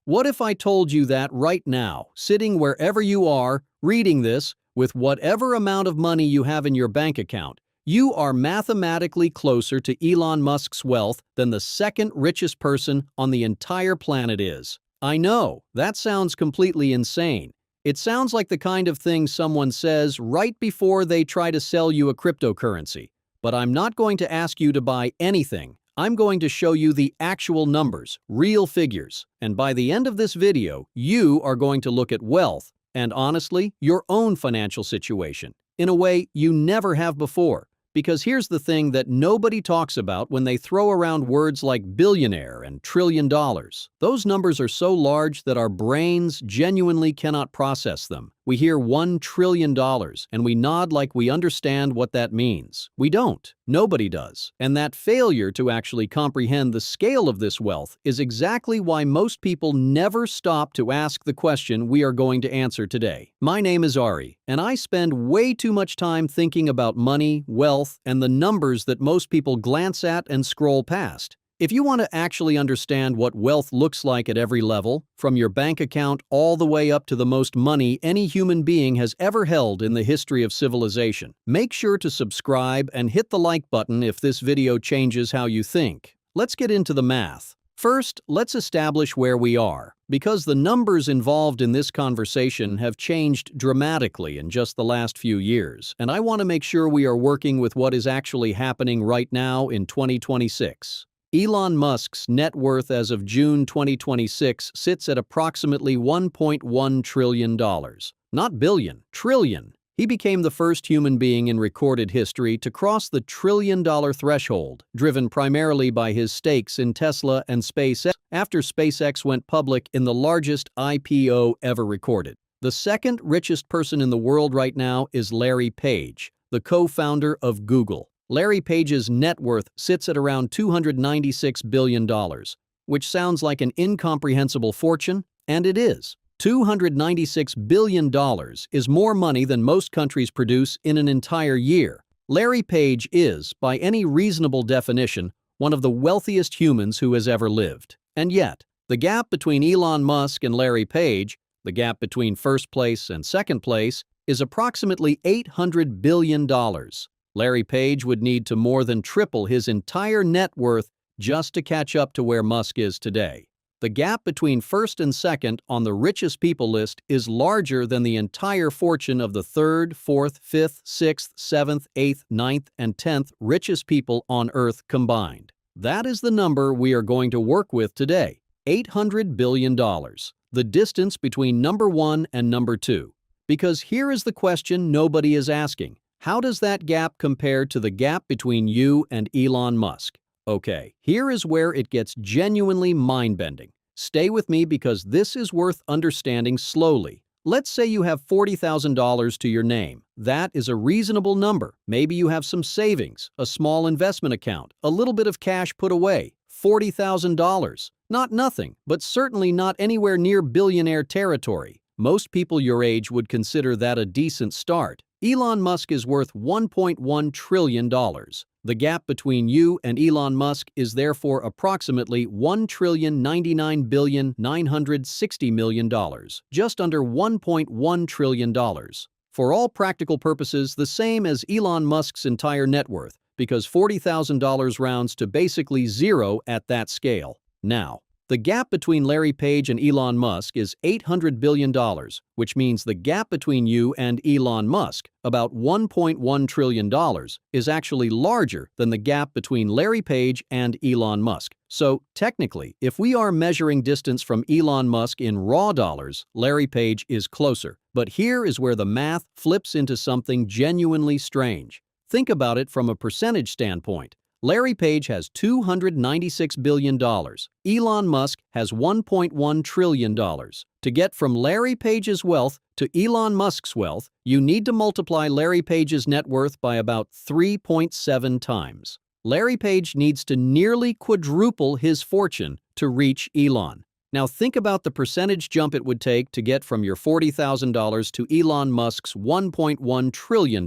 What if I told you that right now, sitting wherever you are, reading this, with whatever amount of money you have in your bank account, you are mathematically closer to Elon Musk's wealth than the second richest person on the entire planet is? I know, that sounds completely insane. It sounds like the kind of thing someone says right before they try to sell you a cryptocurrency. But I'm not going to ask you to buy anything. I'm going to show you the actual numbers, real figures. And by the end of this video, you are going to look at wealth and, honestly, your own financial situation in a way you never have before. Because here's the thing that nobody talks about when they throw around words like billionaire and $1 trillion. Those numbers are so large that our brains genuinely cannot process them. We hear $1 trillion and we nod like we understand what that means. We don't. Nobody does. And that failure to actually comprehend the scale of this wealth is exactly why most people never stop to ask the question we are going to answer today. My name is Ari, and I spend way too much time thinking about money, wealth, and the numbers that most people glance at and scroll past. If you want to actually understand what wealth looks like at every level, from your bank account all the way up to the most money any human being has ever held in the history of civilization, make sure to subscribe and hit the like button if this video changes how you think. Let's get into the math. First, let's establish where we are, because the numbers involved in this conversation have changed dramatically in just the last few years, and I want to make sure we are working with what is actually happening right now in 2026. Elon Musk's net worth as of June 2026 sits at approximately $1.1 trillion. Not billion, trillion. He became the first human being in recorded history to cross the $1 trillion threshold, driven primarily by his stakes in Tesla and SpaceX after SpaceX went public in the largest IPO ever recorded. The second richest person in the world right now is Larry Page, the co-founder of Google. Larry Page's net worth sits at around $296 billion, which sounds like an incomprehensible fortune, and it is. $296 billion is more money than most countries produce in an entire year. Larry Page is, by any reasonable definition, one of the wealthiest humans who has ever lived. And yet, the gap between Elon Musk and Larry Page, the gap between first place and second place, is approximately $800 billion. Larry Page would need to more than triple his entire net worth just to catch up to where Musk is today. The gap between first and second on the richest people list is larger than the entire fortune of the third, fourth, fifth, sixth, seventh, eighth, ninth, and 10th richest people on Earth combined. That is the number we are going to work with today, $800 billion, the distance between number one and number two. Because here is the question nobody is asking. How does that gap compare to the gap between you and Elon Musk? Okay, here is where it gets genuinely mind-bending. Stay with me because this is worth understanding slowly. Let's say you have $40,000 to your name. That is a reasonable number. Maybe you have some savings, a small investment account, a little bit of cash put away. $40,000. Not nothing, but certainly not anywhere near billionaire territory. Most people your age would consider that a decent start. Elon Musk is worth $1.1 trillion. The gap between you and Elon Musk is therefore approximately $1,099,960,000,000, just under $1.1 trillion. For all practical purposes, the same as Elon Musk's entire net worth, because $40,000 rounds to basically zero at that scale. Now, the gap between Larry Page and Elon Musk is $800 billion, which means the gap between you and Elon Musk, about $1.1 trillion, is actually larger than the gap between Larry Page and Elon Musk. So, technically, if we are measuring distance from Elon Musk in raw dollars, Larry Page is closer. But here is where the math flips into something genuinely strange. Think about it from a percentage standpoint. Larry Page has $296 billion. Elon Musk has $1.1 trillion. To get from Larry Page's wealth to Elon Musk's wealth, you need to multiply Larry Page's net worth by about 3.7 times. Larry Page needs to nearly quadruple his fortune to reach Elon. Now think about the percentage jump it would take to get from your $40,000 to Elon Musk's $1.1 trillion.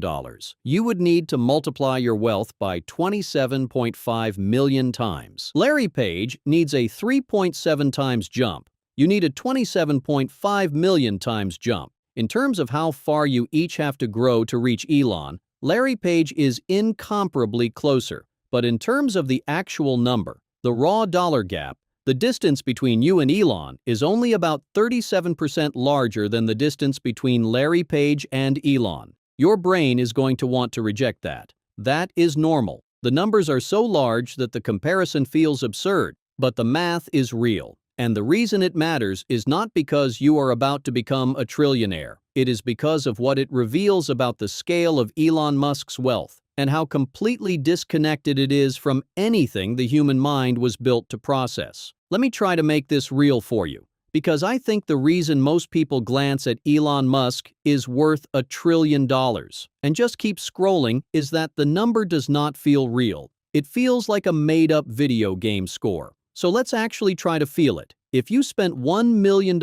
You would need to multiply your wealth by 27.5 million times. Larry Page needs a 3.7 times jump, You need a 27.5 million times jump. In terms of how far you each have to grow to reach Elon, Larry Page is incomparably closer. But in terms of the actual number, the raw dollar gap, the distance between you and Elon is only about 37% larger than the distance between Larry Page and Elon. Your brain is going to want to reject that. That is normal. The numbers are so large that the comparison feels absurd, but the math is real. And the reason it matters is not because you are about to become a trillionaire. It is because of what it reveals about the scale of Elon Musk's wealth and how completely disconnected it is from anything the human mind was built to process. Let me try to make this real for you, because I think the reason most people glance at Elon Musk is worth $1 trillion and just keep scrolling is that the number does not feel real. It feels like a made-up video game score. So let's actually try to feel it. If you spent $1 million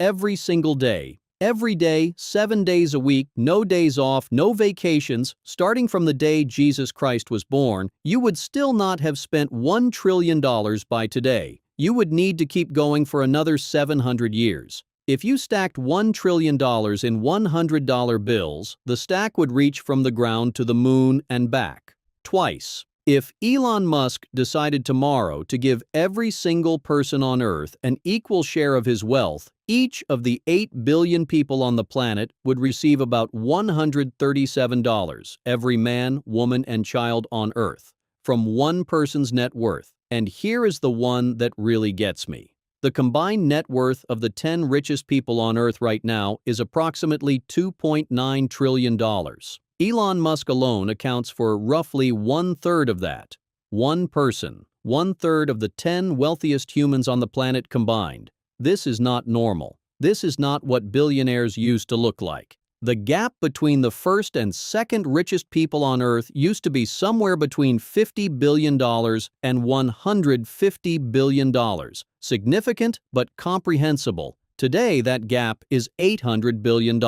every single day, every day, 7 days a week, no days off, no vacations, starting from the day Jesus Christ was born, you would still not have spent $1 trillion by today. You would need to keep going for another 700 years. If you stacked $1 trillion in $100 bills, the stack would reach from the ground to the moon and back. Twice. If Elon Musk decided tomorrow to give every single person on Earth an equal share of his wealth, each of the 8 billion people on the planet would receive about $137, every man, woman, and child on Earth, from one person's net worth. And here is the one that really gets me. The combined net worth of the 10 richest people on Earth right now is approximately $2.9 trillion. Elon Musk alone accounts for roughly 1/3 of that. One person, 1/3 of the 10 wealthiest humans on the planet combined. This is not normal. This is not what billionaires used to look like. The gap between the first and second richest people on Earth used to be somewhere between $50 billion and $150 billion. Significant but comprehensible. Today, that gap is $800 billion.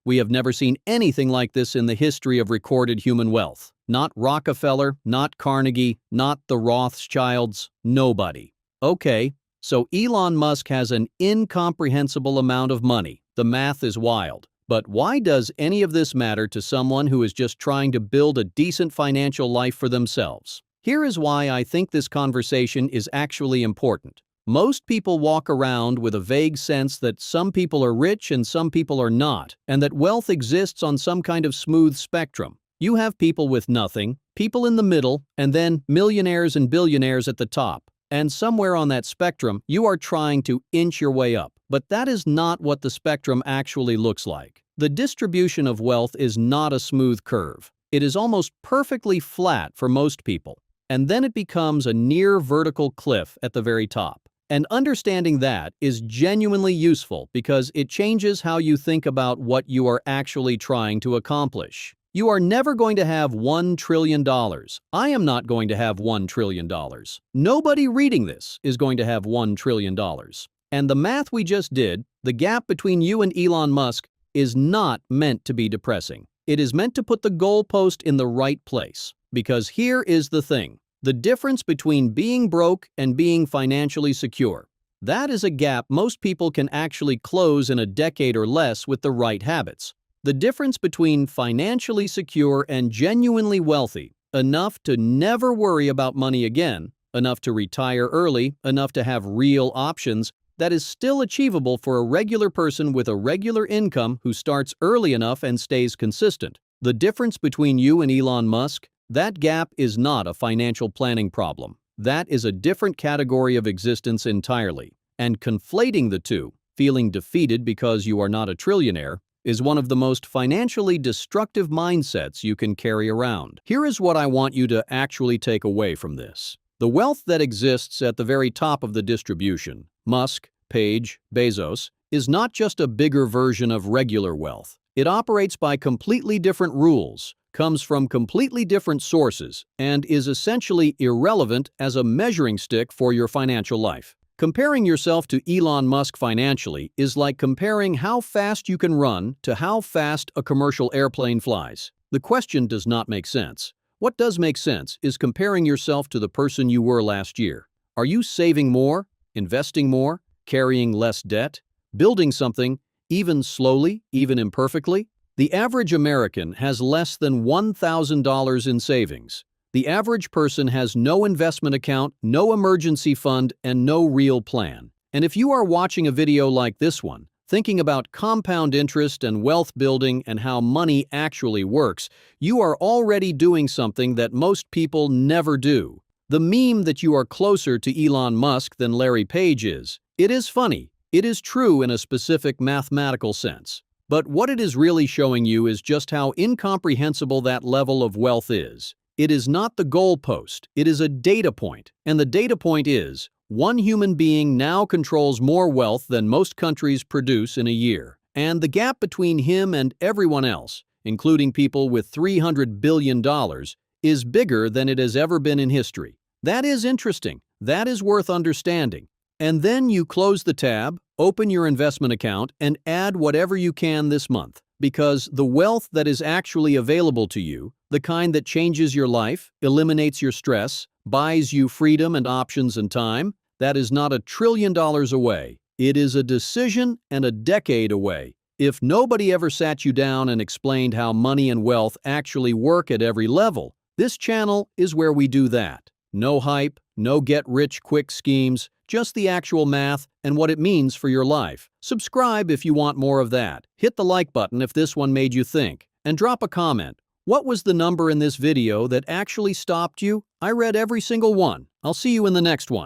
We have never seen anything like this in the history of recorded human wealth. Not Rockefeller, not Carnegie, not the Rothschilds, nobody. Okay, so Elon Musk has an incomprehensible amount of money. The math is wild. But why does any of this matter to someone who is just trying to build a decent financial life for themselves? Here is why I think this conversation is actually important. Most people walk around with a vague sense that some people are rich and some people are not, and that wealth exists on some kind of smooth spectrum. You have people with nothing, people in the middle, and then millionaires and billionaires at the top. And somewhere on that spectrum, you are trying to inch your way up. But that is not what the spectrum actually looks like. The distribution of wealth is not a smooth curve. It is almost perfectly flat for most people. And then it becomes a near vertical cliff at the very top. And understanding that is genuinely useful because it changes how you think about what you are actually trying to accomplish. You are never going to have $1 trillion. I am not going to have $1 trillion. Nobody reading this is going to have $1 trillion. And the math we just did, the gap between you and Elon Musk, is not meant to be depressing. It is meant to put the goalpost in the right place. Because here is the thing. The difference between being broke and being financially secure. That is a gap most people can actually close in a decade or less with the right habits. The difference between financially secure and genuinely wealthy, enough to never worry about money again, enough to retire early, enough to have real options, that is still achievable for a regular person with a regular income who starts early enough and stays consistent. The difference between you and Elon Musk, that gap is not a financial planning problem. That is a different category of existence entirely. And conflating the two, feeling defeated because you are not a trillionaire, is one of the most financially destructive mindsets you can carry around. Here is what I want you to actually take away from this. The wealth that exists at the very top of the distribution, Musk, Page, Bezos, is not just a bigger version of regular wealth. It operates by completely different rules, comes from completely different sources, and is essentially irrelevant as a measuring stick for your financial life. Comparing yourself to Elon Musk financially is like comparing how fast you can run to how fast a commercial airplane flies. The question does not make sense. What does make sense is comparing yourself to the person you were last year. Are you saving more, investing more, carrying less debt, building something, even slowly, even imperfectly? The average American has less than $1,000 in savings. The average person has no investment account, no emergency fund, and no real plan. And if you are watching a video like this one, thinking about compound interest and wealth building and how money actually works, you are already doing something that most people never do. The meme that you are closer to Elon Musk than Larry Page is. It is funny. It is true in a specific mathematical sense. But what it is really showing you is just how incomprehensible that level of wealth is. It is not the goalpost, it is a data point. And the data point is, one human being now controls more wealth than most countries produce in a year. And the gap between him and everyone else, including people with $300 billion, is bigger than it has ever been in history. That is interesting. That is worth understanding. And then you close the tab, open your investment account, and add whatever you can this month. Because the wealth that is actually available to you, the kind that changes your life, eliminates your stress, buys you freedom and options and time, that is not $1 trillion away. It is a decision and a decade away. If nobody ever sat you down and explained how money and wealth actually work at every level, this channel is where we do that. No hype, no get-rich-quick schemes, just the actual math and what it means for your life. Subscribe if you want more of that. Hit the like button if this one made you think. And drop a comment. What was the number in this video that actually stopped you? I read every single one. I'll see you in the next one.